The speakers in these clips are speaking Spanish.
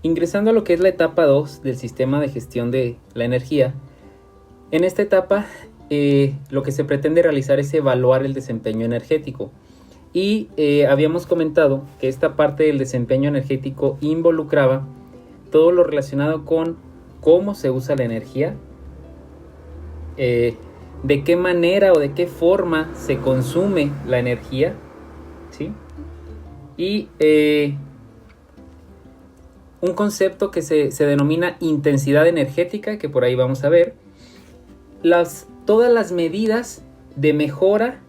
Ingresando a lo que es la etapa 2 del sistema de gestión de la energía, en esta etapa lo que se pretende realizar es evaluar el desempeño energético. Y habíamos comentado que esta parte del desempeño energético involucraba todo lo relacionado con cómo se usa la energía, de qué manera o de qué forma se consume la energía, ¿sí? Y un concepto que se denomina intensidad energética, que por ahí vamos a ver, todas las medidas de mejora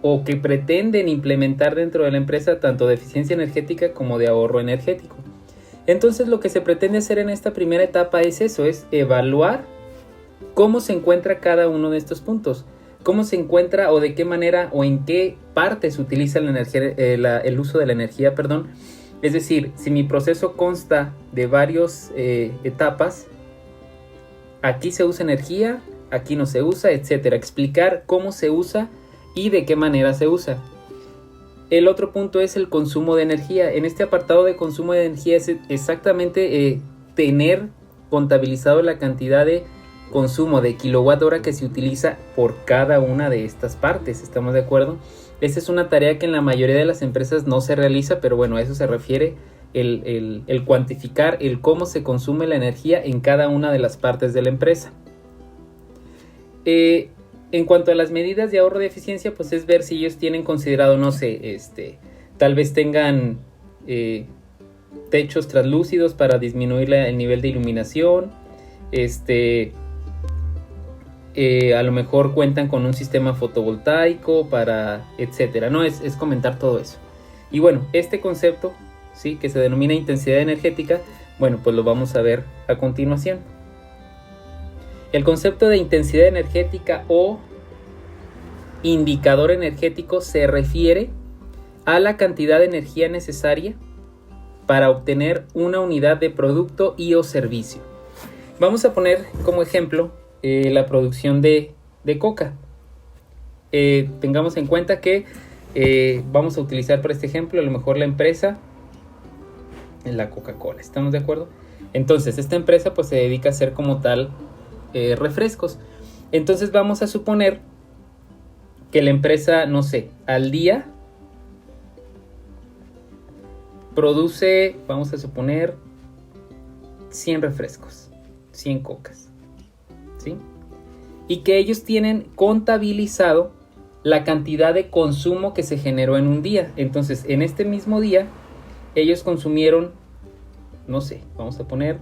o que pretenden implementar dentro de la empresa, tanto de eficiencia energética como de ahorro energético. Entonces lo que se pretende hacer en esta primera etapa es eso, es evaluar cómo se encuentra cada uno de estos puntos, cómo se encuentra o de qué manera o en qué parte se utiliza la energía, el uso de la energía, perdón. Es decir, si mi proceso consta de varias etapas, aquí se usa energía, aquí no se usa, etcétera. Explicar cómo se usa y de qué manera se usa. El otro punto es el consumo de energía. En este apartado de consumo de energía es exactamente tener contabilizado la cantidad de consumo de kilowatt hora que se utiliza por cada una de estas partes. ¿Estamos de acuerdo? Esta es una tarea que en la mayoría de las empresas no se realiza, pero bueno, a eso se refiere el cuantificar el cómo se consume la energía en cada una de las partes de la empresa. En cuanto a las medidas de ahorro de eficiencia, pues es ver si ellos tienen considerado, no sé, tal vez tengan techos translúcidos para disminuir el nivel de iluminación, a lo mejor cuentan con un sistema fotovoltaico para etcétera, ¿no? Es comentar todo eso. Y bueno, este concepto, ¿sí?, que se denomina intensidad energética, bueno, pues lo vamos a ver a continuación. El concepto de intensidad energética o indicador energético se refiere a la cantidad de energía necesaria para obtener una unidad de producto y o servicio. Vamos a poner como ejemplo la producción de coca. Tengamos en cuenta que vamos a utilizar para este ejemplo a lo mejor la empresa en la Coca-Cola. ¿Estamos de acuerdo? Entonces esta empresa pues se dedica a hacer como tal refrescos. Entonces vamos a suponer que la empresa, no sé, al día produce, vamos a suponer, 100 refrescos, 100 cocas, ¿sí? Y que ellos tienen contabilizado la cantidad de consumo que se generó en un día. Entonces, en este mismo día, ellos consumieron, no sé, vamos a poner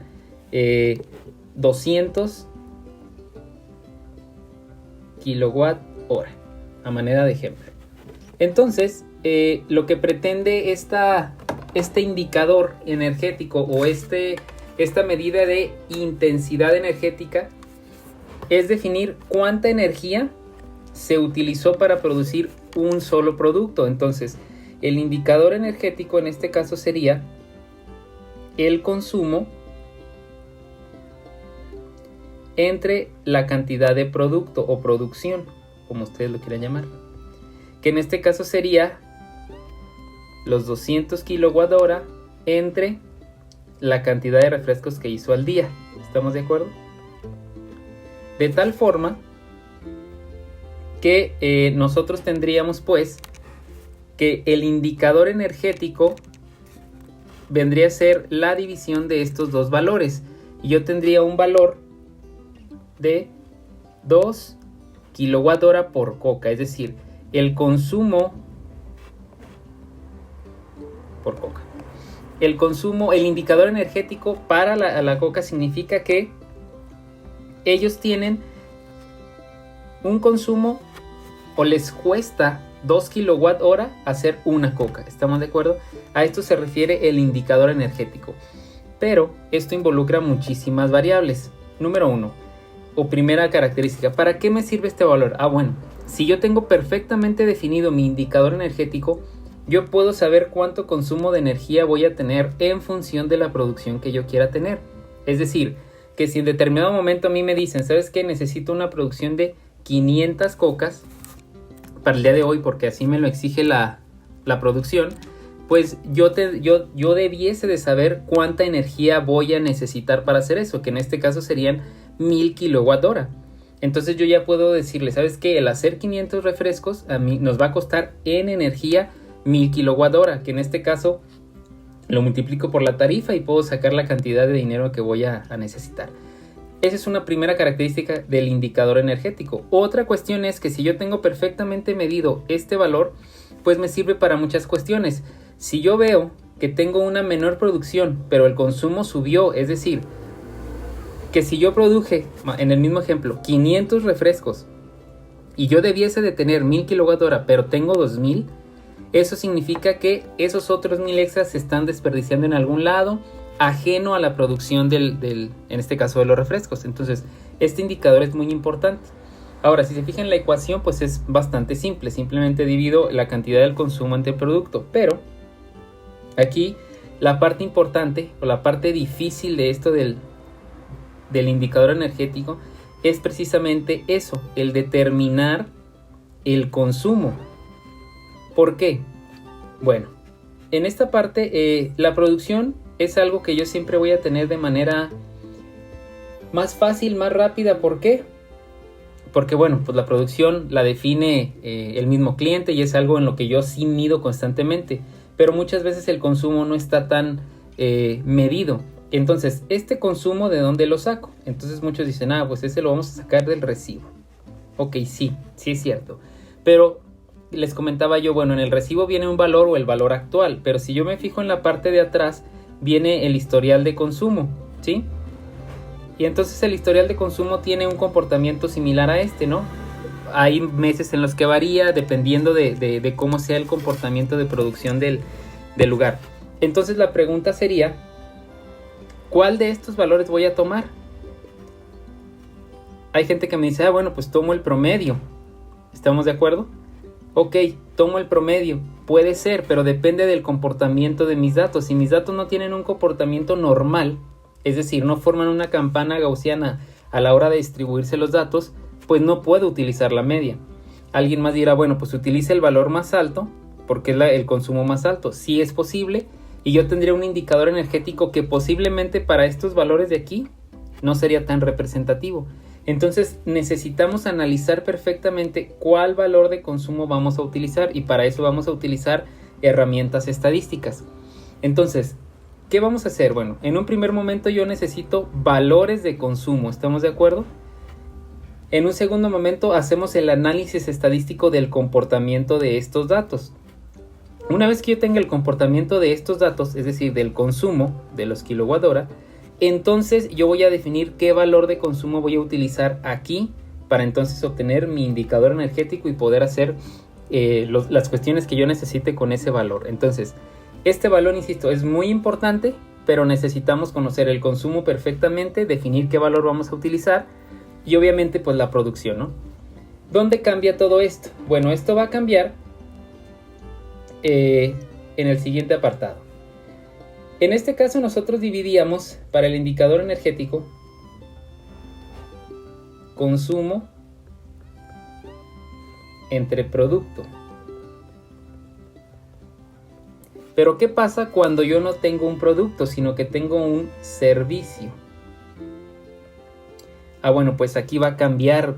200 kilowatt hora, a manera de ejemplo. Entonces, lo que pretende este indicador energético o esta medida de intensidad energética es definir cuánta energía se utilizó para producir un solo producto. Entonces, el indicador energético en este caso sería el consumo entre la cantidad de producto o producción, como ustedes lo quieran llamar, que en este caso sería los 200 kilowatt hora entre la cantidad de refrescos que hizo al día. ¿Estamos de acuerdo? De tal forma que nosotros tendríamos pues que el indicador energético vendría a ser la división de estos dos valores, y yo tendría un valor de 2 kilowatt hora por coca, es decir, el consumo por coca. El indicador energético para la coca significa que ellos tienen un consumo o les cuesta 2 kilowatt hora hacer una coca. ¿Estamos de acuerdo? A esto se refiere el indicador energético. Pero esto involucra muchísimas variables. Número 1, o primera característica, ¿para qué me sirve este valor? Bueno, si yo tengo perfectamente definido mi indicador energético, yo puedo saber cuánto consumo de energía voy a tener en función de la producción que yo quiera tener. Es decir, que si en determinado momento a mí me dicen, ¿sabes qué? Necesito una producción de 500 cocas para el día de hoy, porque así me lo exige la la producción, pues yo debiese de saber cuánta energía voy a necesitar para hacer eso, que en este caso serían 1000 kWh. Entonces yo ya puedo decirle, ¿sabes qué? El hacer 500 refrescos a mí nos va a costar en energía 1000 kWh, que en este caso lo multiplico por la tarifa y puedo sacar la cantidad de dinero que voy a necesitar. Esa es una primera característica del indicador energético. Otra cuestión es que si yo tengo perfectamente medido este valor, pues me sirve para muchas cuestiones. Si yo veo que tengo una menor producción, pero el consumo subió, es decir, que si yo produje, en el mismo ejemplo, 500 refrescos y yo debiese de tener 1000 kWh, pero tengo 2000, eso significa que esos otros 1000 extras se están desperdiciando en algún lado, ajeno a la producción en este caso de los refrescos. Entonces, este indicador es muy importante. Ahora, si se fijan en la ecuación, pues es bastante simple. Simplemente divido la cantidad del consumo entre el producto. Pero aquí la parte importante o la parte difícil de esto del indicador energético es precisamente eso, el determinar el consumo. ¿Por qué? Bueno, en esta parte la producción es algo que yo siempre voy a tener de manera más fácil, más rápida. ¿Por qué? Porque bueno, pues la producción la define el mismo cliente y es algo en lo que yo sí mido constantemente. Pero muchas veces el consumo no está tan medido. Entonces, ¿este consumo de dónde lo saco? Entonces muchos dicen, pues ese lo vamos a sacar del recibo. Ok, sí es cierto. Pero les comentaba yo, bueno, en el recibo viene un valor o el valor actual. Pero si yo me fijo en la parte de atrás, viene el historial de consumo, ¿sí? Y entonces el historial de consumo tiene un comportamiento similar a este, ¿no? Hay meses en los que varía dependiendo de cómo sea el comportamiento de producción del lugar. Entonces la pregunta sería, ¿cuál de estos valores voy a tomar? Hay gente que me dice, bueno, pues tomo el promedio. ¿Estamos de acuerdo? Ok, tomo el promedio. Puede ser, pero depende del comportamiento de mis datos. Si mis datos no tienen un comportamiento normal, es decir, no forman una campana gaussiana a la hora de distribuirse los datos, pues no puedo utilizar la media. Alguien más dirá, bueno, pues utilice el valor más alto, porque es el consumo más alto. Sí es posible, y yo tendría un indicador energético que posiblemente para estos valores de aquí no sería tan representativo. Entonces necesitamos analizar perfectamente cuál valor de consumo vamos a utilizar, y para eso vamos a utilizar herramientas estadísticas. Entonces, ¿qué vamos a hacer? Bueno, en un primer momento yo necesito valores de consumo, ¿estamos de acuerdo? En un segundo momento hacemos el análisis estadístico del comportamiento de estos datos. Una vez que yo tenga el comportamiento de estos datos, es decir, del consumo de los kWh, entonces yo voy a definir qué valor de consumo voy a utilizar aquí para entonces obtener mi indicador energético y poder hacer las cuestiones que yo necesite con ese valor. Entonces, este valor, insisto, es muy importante, pero necesitamos conocer el consumo perfectamente, definir qué valor vamos a utilizar y obviamente pues la producción, ¿no? ¿Dónde cambia todo esto? Bueno, esto va a cambiar en el siguiente apartado. En este caso nosotros dividíamos para el indicador energético consumo entre producto. Pero ¿qué pasa cuando yo no tengo un producto, sino que tengo un servicio? Bueno, pues aquí va a cambiar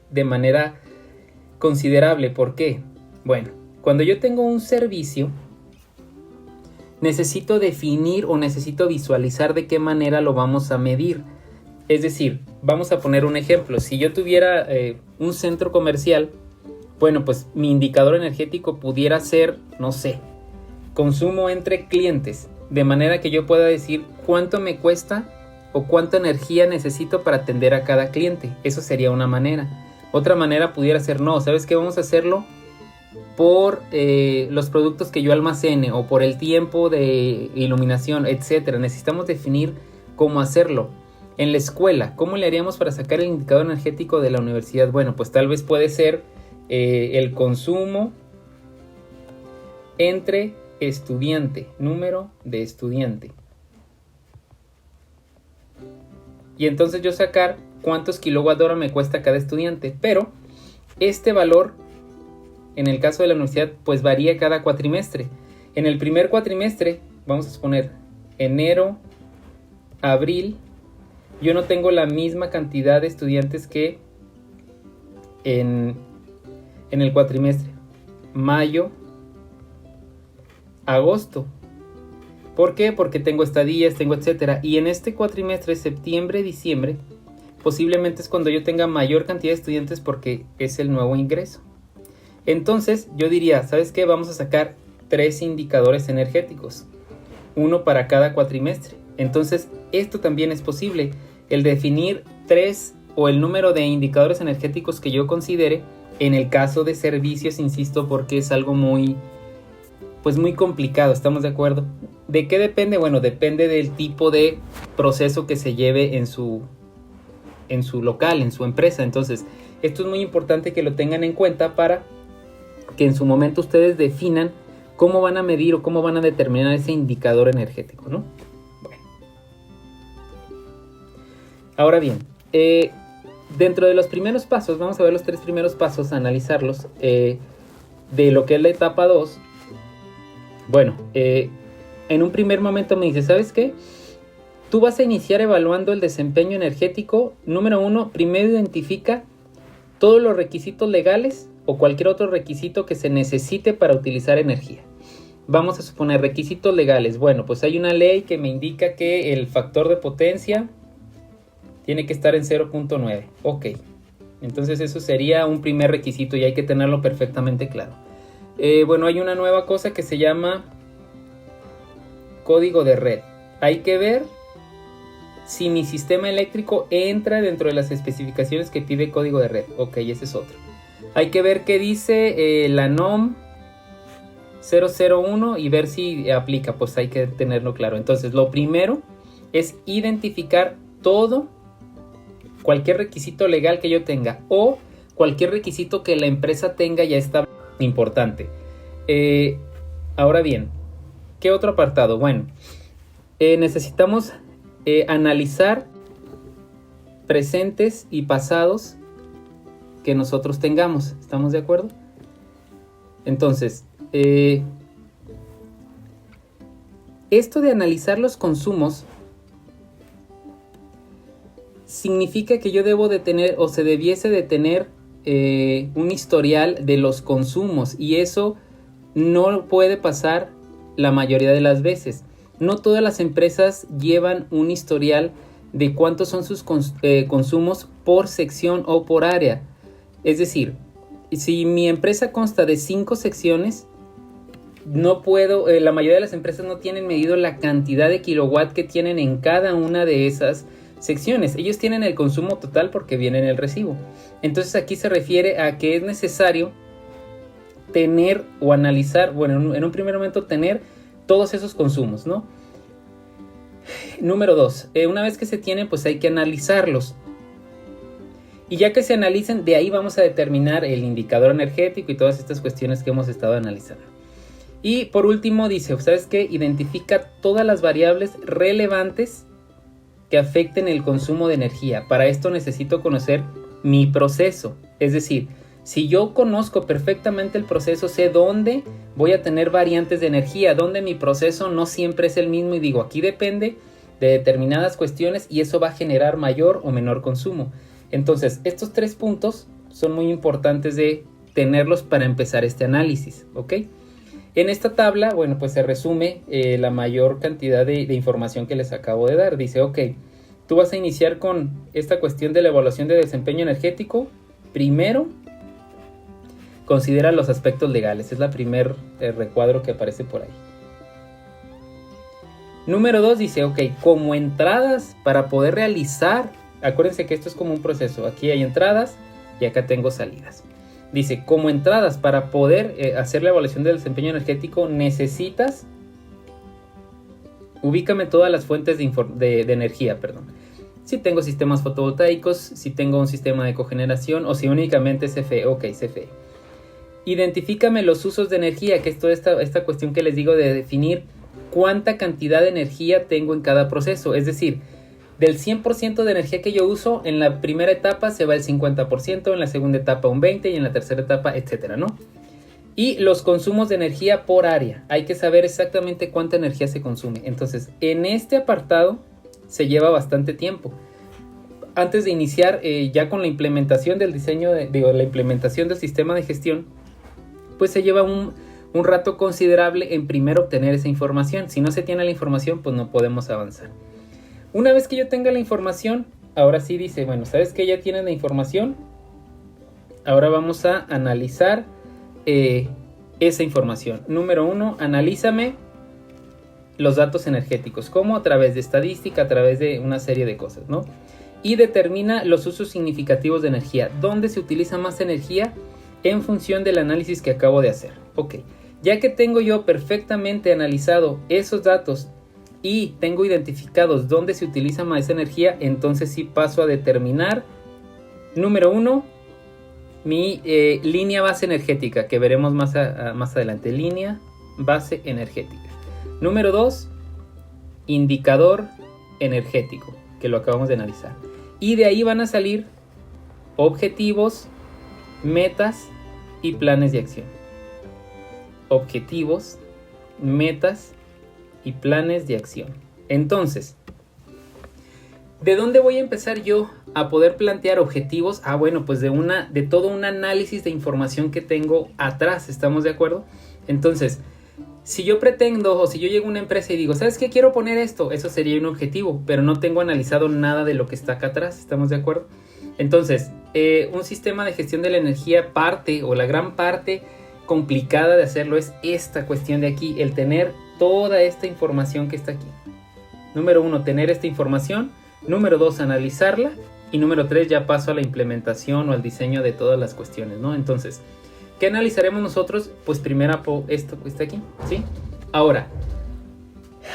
de manera considerable. ¿Por qué? Bueno, cuando yo tengo un servicio, necesito definir o necesito visualizar de qué manera lo vamos a medir. Es decir, vamos a poner un ejemplo. Si yo tuviera un centro comercial, bueno, pues mi indicador energético pudiera ser, no sé, consumo entre clientes. De manera que yo pueda decir cuánto me cuesta o cuánta energía necesito para atender a cada cliente. Eso sería una manera. Otra manera pudiera ser, no, ¿sabes qué? Vamos a hacerlo por los productos que yo almacene o por el tiempo de iluminación, etcétera. Necesitamos definir cómo hacerlo. En la escuela, ¿cómo le haríamos para sacar el indicador energético de la universidad? Bueno, pues tal vez puede ser el consumo entre estudiante, número de estudiante. Y entonces yo sacar cuántos kWh me cuesta cada estudiante. Pero este valor en el caso de la universidad, pues varía cada cuatrimestre. En el primer cuatrimestre, vamos a suponer enero, abril, yo no tengo la misma cantidad de estudiantes que en el cuatrimestre mayo, agosto. ¿Por qué? Porque tengo estadías, tengo etcétera. Y en este cuatrimestre, septiembre, diciembre, posiblemente es cuando yo tenga mayor cantidad de estudiantes porque es el nuevo ingreso. Entonces yo diría, ¿sabes qué? Vamos a sacar 3 indicadores energéticos, uno para cada cuatrimestre. Entonces esto también es posible, el definir 3 o el número de indicadores energéticos que yo considere en el caso de servicios, insisto, porque es algo muy complicado, ¿estamos de acuerdo? ¿De qué depende? Bueno, depende del tipo de proceso que se lleve en su local, en su empresa. Entonces, esto es muy importante que lo tengan en cuenta para que en su momento ustedes definan cómo van a medir o cómo van a determinar ese indicador energético, ¿no? Bueno. Ahora bien, dentro de los primeros pasos, vamos a ver los 3 primeros pasos, a analizarlos, de lo que es la etapa 2. Bueno, en un primer momento me dice, ¿sabes qué? Tú vas a iniciar evaluando el desempeño energético. Número 1, primero identifica todos los requisitos legales o cualquier otro requisito que se necesite para utilizar energía. Vamos a suponer requisitos legales. Bueno, pues hay una ley que me indica que el factor de potencia tiene que estar en 0.9. Ok, entonces eso sería un primer requisito y hay que tenerlo perfectamente claro. Bueno, hay una nueva cosa que se llama código de red. Hay que ver si mi sistema eléctrico entra dentro de las especificaciones que pide código de red. Ok, ese es otro. Hay que ver qué dice la NOM 001 y ver si aplica. Pues hay que tenerlo claro. Entonces, lo primero es identificar cualquier requisito legal que yo tenga o cualquier requisito que la empresa tenga ya está importante. Ahora bien, ¿qué otro apartado? Bueno, necesitamos analizar presentes y pasados que nosotros tengamos. ¿Estamos de acuerdo? Entonces, esto de analizar los consumos significa que yo debo de tener o se debiese de tener un historial de los consumos, y eso no puede pasar la mayoría de las veces. No todas las empresas llevan un historial de cuántos son sus consumos por sección o por área. Es decir, si mi empresa consta de 5 secciones, no puedo, la mayoría de las empresas no tienen medido la cantidad de kilowatt que tienen en cada una de esas secciones. Ellos tienen el consumo total porque viene en el recibo. Entonces aquí se refiere a que es necesario tener o analizar, bueno, en un primer momento tener todos esos consumos, ¿no? Número 2, una vez que se tienen, pues hay que analizarlos. Y ya que se analicen, de ahí vamos a determinar el indicador energético y todas estas cuestiones que hemos estado analizando. Y por último dice, ¿sabes qué? Identifica todas las variables relevantes que afecten el consumo de energía. Para esto necesito conocer mi proceso. Es decir, si yo conozco perfectamente el proceso, sé dónde voy a tener variantes de energía, dónde mi proceso no siempre es el mismo y digo, aquí depende de determinadas cuestiones y eso va a generar mayor o menor consumo. Entonces, estos 3 puntos son muy importantes de tenerlos para empezar este análisis, ¿ok? En esta tabla, bueno, pues se resume la mayor cantidad de información que les acabo de dar. Dice, ok, tú vas a iniciar con esta cuestión de la evaluación de desempeño energético. Primero, considera los aspectos legales. Es la primer recuadro que aparece por ahí. Número 2 dice, ok, como entradas para poder realizar, acuérdense que esto es como un proceso. Aquí hay entradas y acá tengo salidas. Dice, como entradas para poder hacer la evaluación del desempeño energético necesitas, ubícame todas las fuentes de energía, perdón. Si tengo sistemas fotovoltaicos, si tengo un sistema de cogeneración o si únicamente es CFE, ok, CFE. Identifícame los usos de energía, que es toda esta cuestión que les digo de definir cuánta cantidad de energía tengo en cada proceso. Es decir, del 100% de energía que yo uso, en la primera etapa se va el 50%, en la segunda etapa un 20% y en la tercera etapa, etcétera, ¿no? Y los consumos de energía por área. Hay que saber exactamente cuánta energía se consume. Entonces, en este apartado se lleva bastante tiempo. Antes de iniciar ya con la implementación del diseño, la implementación del sistema de gestión, pues se lleva un rato considerable en primero obtener esa información. Si no se tiene la información, pues no podemos avanzar. Una vez que yo tenga la información, ahora sí dice, bueno, ¿sabes qué? Ya tienes la información. Ahora vamos a analizar esa información. Número 1, analízame los datos energéticos. ¿Cómo? A través de estadística, a través de una serie de cosas, ¿no? Y determina los usos significativos de energía. ¿Dónde se utiliza más energía? En función del análisis que acabo de hacer. Ok, ya que tengo yo perfectamente analizado esos datos y tengo identificados dónde se utiliza más energía, entonces sí paso a determinar, número 1, mi línea base energética, que veremos más adelante. Línea base energética. Número 2, indicador energético, que lo acabamos de analizar. Y de ahí van a salir objetivos, metas y planes de acción. Objetivos, metas y planes de acción. Entonces, ¿de dónde voy a empezar yo a poder plantear objetivos? Bueno, pues de todo un análisis de información que tengo atrás, ¿estamos de acuerdo? Entonces, si yo pretendo o si yo llego a una empresa y digo, ¿sabes qué? Quiero poner esto, eso sería un objetivo, pero no tengo analizado nada de lo que está acá atrás, ¿estamos de acuerdo? Entonces, un sistema de gestión de la energía parte o la gran parte complicada de hacerlo es esta cuestión de aquí, el tener toda esta información que está aquí. Número 1, tener esta información. Número 2, analizarla. Y número 3, ya paso a la implementación o al diseño de todas las cuestiones, ¿no? Entonces, ¿qué analizaremos nosotros? Pues primero esto que está aquí, ¿sí? Ahora,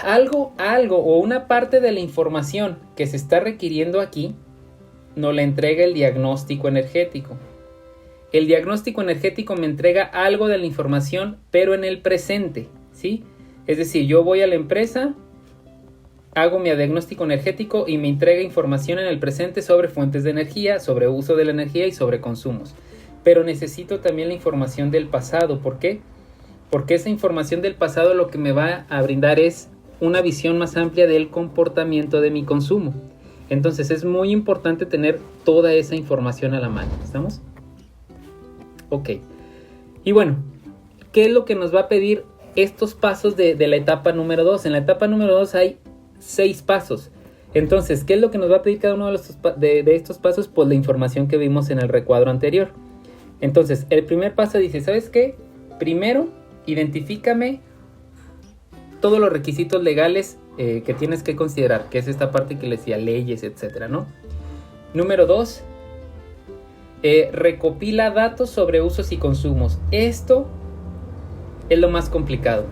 algo o una parte de la información que se está requiriendo aquí nos la entrega el diagnóstico energético. El diagnóstico energético me entrega algo de la información, pero en el presente, ¿sí? Es decir, yo voy a la empresa, hago mi diagnóstico energético y me entrega información en el presente sobre fuentes de energía, sobre uso de la energía y sobre consumos. Pero necesito también la información del pasado. ¿Por qué? Porque esa información del pasado lo que me va a brindar es una visión más amplia del comportamiento de mi consumo. Entonces es muy importante tener toda esa información a la mano. ¿Estamos? Ok. Y bueno, ¿qué es lo que nos va a pedir estos pasos de la etapa número 2? En la etapa número 2 hay 6 pasos. Entonces, ¿qué es lo que nos va a pedir cada uno de estos pasos? Pues la información que vimos en el recuadro anterior. Entonces, el primer paso dice, ¿sabes qué? Primero, identifícame todos los requisitos legales que tienes que considerar, que es esta parte que le decía, leyes, etcétera, ¿no? Número 2, recopila datos sobre usos y consumos. Esto es lo más complicado.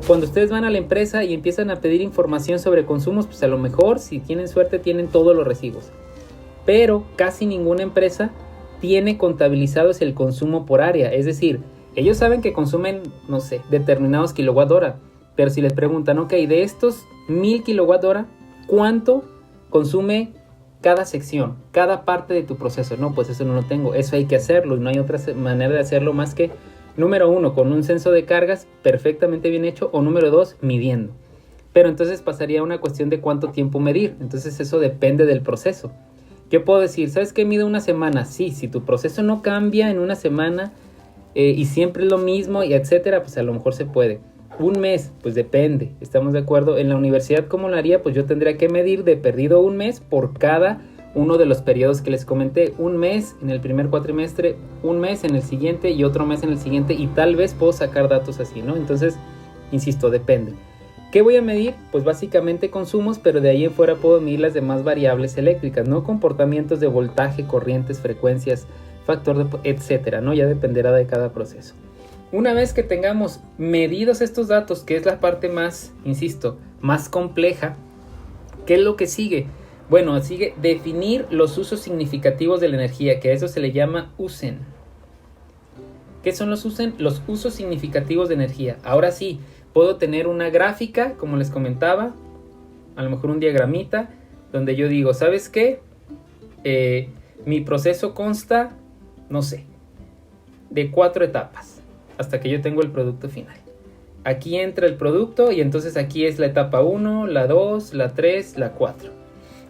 Cuando ustedes van a la empresa y empiezan a pedir información sobre consumos, pues a lo mejor, si tienen suerte, tienen todos los recibos. Pero casi ninguna empresa tiene contabilizados el consumo por área. Es decir, ellos saben que consumen, no sé, determinados kilowatt hora. Pero si les preguntan, ok, de estos 1000 kilowatt hora, ¿cuánto consume cada sección, cada parte de tu proceso? No, pues eso no lo tengo. Eso hay que hacerlo y no hay otra manera de hacerlo más que, número 1, con un censo de cargas perfectamente bien hecho, o número 2, midiendo. Pero entonces pasaría a una cuestión de cuánto tiempo medir. Entonces eso depende del proceso. Yo puedo decir, ¿sabes qué? Mido una semana. Sí, si tu proceso no cambia en una semana y siempre es lo mismo y etcétera, pues a lo mejor se puede. Un mes, pues depende, estamos de acuerdo. En la universidad, ¿cómo lo haría? Pues yo tendría que medir de perdido un mes por cada uno de los periodos que les comenté. Un mes en el primer cuatrimestre, un mes en el siguiente y otro mes en el siguiente, y tal vez puedo sacar datos así, ¿no? Entonces, insisto, depende. ¿Qué voy a medir? Pues básicamente consumos, pero de ahí en fuera puedo medir las demás variables eléctricas, ¿no? Comportamientos de voltaje, corrientes, frecuencias, factor de, etcétera, ¿no? Ya dependerá de cada proceso. Una vez que tengamos medidos estos datos, que es la parte más, insisto, más compleja, ¿qué es lo que sigue? Bueno, sigue definir los usos significativos de la energía, que a eso se le llama USEN. ¿Qué son los USEN? Los usos significativos de energía. Ahora sí, puedo tener una gráfica, como les comentaba, a lo mejor un diagramita, donde yo digo, ¿sabes qué? Mi proceso consta, no sé, de 4 etapas. hasta que yo tengo el producto final. Aquí entra el producto y entonces aquí es la etapa 1, la 2, la 3, la 4.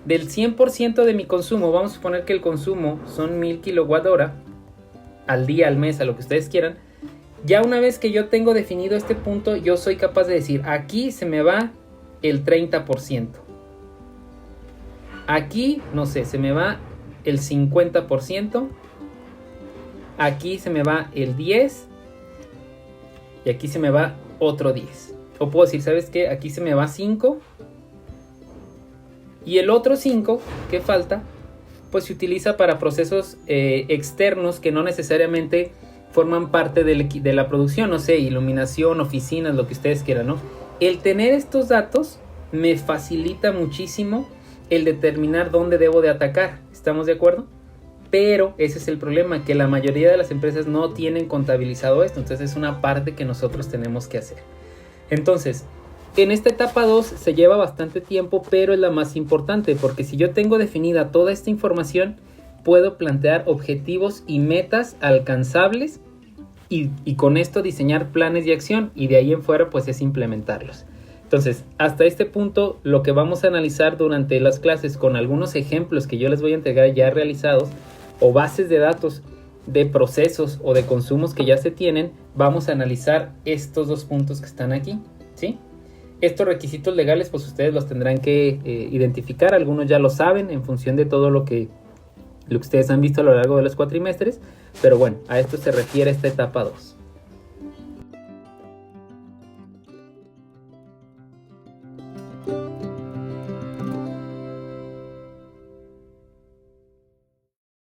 Del 100% de mi consumo, vamos a suponer que el consumo son 1000 kWh al día, al mes, a lo que ustedes quieran. Ya una vez que yo tengo definido este punto, yo soy capaz de decir, aquí se me va el 30%. Aquí, no sé, se me va el 50%. Aquí se me va el 10%. Y aquí se me va otro 10. O puedo decir, ¿sabes qué? Aquí se me va 5. Y el otro 5 que falta, pues se utiliza para procesos externos que no necesariamente forman parte de la producción. No sé, iluminación, oficinas, lo que ustedes quieran, ¿no? El tener estos datos me facilita muchísimo el determinar dónde debo de atacar. ¿Estamos de acuerdo? Pero ese es el problema, que la mayoría de las empresas no tienen contabilizado esto. Entonces es una parte que nosotros tenemos que hacer. Entonces, en esta etapa 2 se lleva bastante tiempo, pero es la más importante, porque si yo tengo definida toda esta información, puedo plantear objetivos y metas alcanzables y con esto diseñar planes de acción, y de ahí en fuera pues es implementarlos. Entonces, hasta este punto, lo que vamos a analizar durante las clases con algunos ejemplos que yo les voy a entregar ya realizados, o bases de datos de procesos o de consumos que ya se tienen, vamos a analizar estos dos puntos que están aquí, ¿sí? Estos requisitos legales, pues ustedes los tendrán que identificar. Algunos ya lo saben en función de todo lo que ustedes han visto a lo largo de los cuatrimestres. Pero bueno, a esto se refiere esta etapa 2.